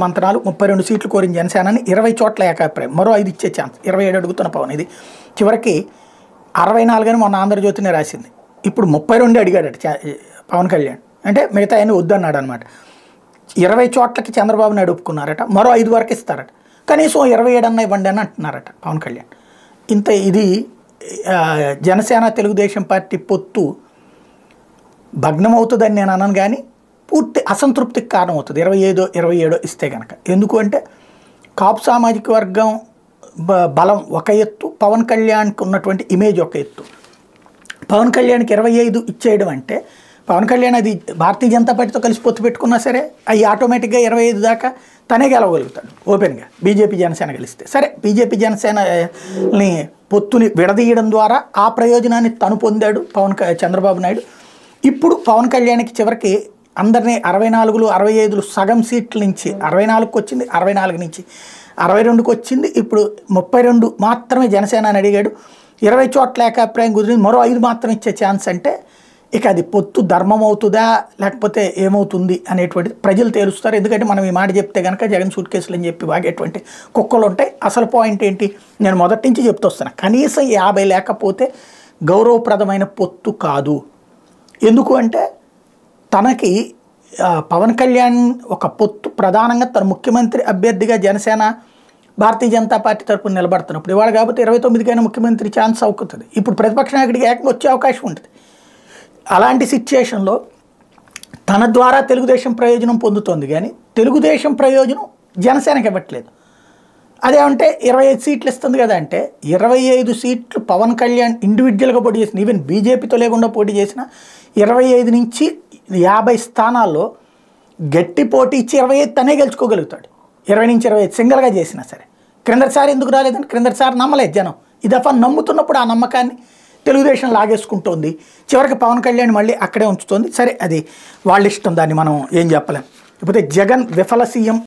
మంత్రాలు 32 సీట్లు కోరిన జనసేనని 20 చోట్ల ఏకాభిప్రాయం, మరో 5 ఇచ్చే ఛాన్స్, 27 అడుగుతున్న పవన్. ఇది చివరికి 64 అని మొన్న ఆంధ్రజ్యోతినే రాసింది. ఇప్పుడు 32 అడిగాడట పవన్ కళ్యాణ్, అంటే మిగతా ఆయన వద్దన్నాడు అనమాట. 20 చోట్లకి చంద్రబాబు నాయుడు ఒప్పుకున్నారట, మరో 5 వరకు ఇస్తారట, కనీసం 27 అన్న ఇవ్వండి అని అంటున్నారట పవన్ కళ్యాణ్. ఇంత ఇది జనసేన తెలుగుదేశం పార్టీ పొత్తు భగ్నమవుతుందని నేను అనను, కానీ పూర్తి అసంతృప్తికి కారణం అవుతుంది 25-27 ఇస్తే కనుక. ఎందుకు అంటే కాపు సామాజిక వర్గం బలం ఒక ఎత్తు, పవన్ కళ్యాణ్కి ఉన్నటువంటి ఇమేజ్ ఒక ఎత్తు. పవన్ కళ్యాణ్కి 25 ఇచ్చేయడం అంటే పవన్ కళ్యాణ్ అది భారతీయ జనతా పార్టీతో కలిసి పొత్తు పెట్టుకున్నా సరే అవి ఆటోమేటిక్గా 25 దాకా తనే గెలవగలుగుతాడు ఓపెన్గా, బీజేపీ జనసేన గెలిస్తే. సరే బీజేపీ జనసేనని పొత్తుని విడదీయడం ద్వారా ఆ ప్రయోజనాన్ని తను పొందాడు చంద్రబాబు నాయుడు. ఇప్పుడు పవన్ కళ్యాణ్కి చివరికి అందరినీ 64, 65 సగం సీట్ల నుంచి 64కి వచ్చింది, 64 నుంచి 62కి వచ్చింది, ఇప్పుడు 32 మాత్రమే జనసేన అని అడిగాడు. 20 చోట్ల ఏకాభిప్రాయం కుదిరింది, మరో 5 మాత్రం ఇచ్చే ఛాన్స్. అంటే ఇక అది పొత్తు ధర్మం అవుతుందా లేకపోతే ఏమవుతుంది అనేటువంటిది ప్రజలు తేలుస్తారు. ఎందుకంటే మనం ఈ మాట చెప్తే కనుక జగన్ సూట్ కేసులు అని చెప్పి వాగేటువంటి కుక్కలు ఉంటాయి. అసలు పాయింట్ ఏంటి, నేను మొదటి నుంచి చెప్తూ వస్తాను, కనీసం 50 లేకపోతే గౌరవప్రదమైన పొత్తు కాదు. ఎందుకు అంటే తనకి పవన్ కళ్యాణ్ ఒక పొత్తు ప్రధానంగా తన ముఖ్యమంత్రి అభ్యర్థిగా జనసేన భారతీయ జనతా పార్టీ తరపున నిలబడుతున్నప్పుడు ఇవాళ కాబట్టి 29కైనా ముఖ్యమంత్రి ఛాన్స్ అవుతుంది. ఇప్పుడు ప్రతిపక్ష నాయకుడికి ఏకంగా వచ్చే అవకాశం ఉంటుంది. అలాంటి సిచ్యుయేషన్లో తన ద్వారా తెలుగుదేశం ప్రయోజనం పొందుతోంది, కానీ తెలుగుదేశం ప్రయోజనం జనసేనకి ఇవ్వట్లేదు. అదేమంటే 25 సీట్లు ఇస్తుంది కదా అంటే 25 సీట్లు పవన్ కళ్యాణ్ ఇండివిజువల్గా పోటీ చేసిన, ఈవెన్ బీజేపీతో లేకుండా పోటీ చేసిన 25 నుంచి 50 స్థానాల్లో గట్టి పోటీ ఇచ్చి 25 తనే గెలుచుకోగలుగుతాడు. 20 నుంచి 25 సింగిల్గా చేసినా సరే. క్రిందటిసారి ఎందుకు రాలేదని క్రిందటిసారి నమ్మలేదు జనం. ఈ దఫా నమ్ముతున్నప్పుడు ఆ నమ్మకాన్ని తెలుగుదేశం లాగేసుకుంటోంది. చివరికి పవన్ కళ్యాణ్ మళ్ళీ అక్కడే ఉంచుతోంది. సరే అది వాళ్ళ ఇష్టం, దాన్ని మనం ఏం చెప్పలేం. ఇకపోతే జగన్ విఫల సీఎం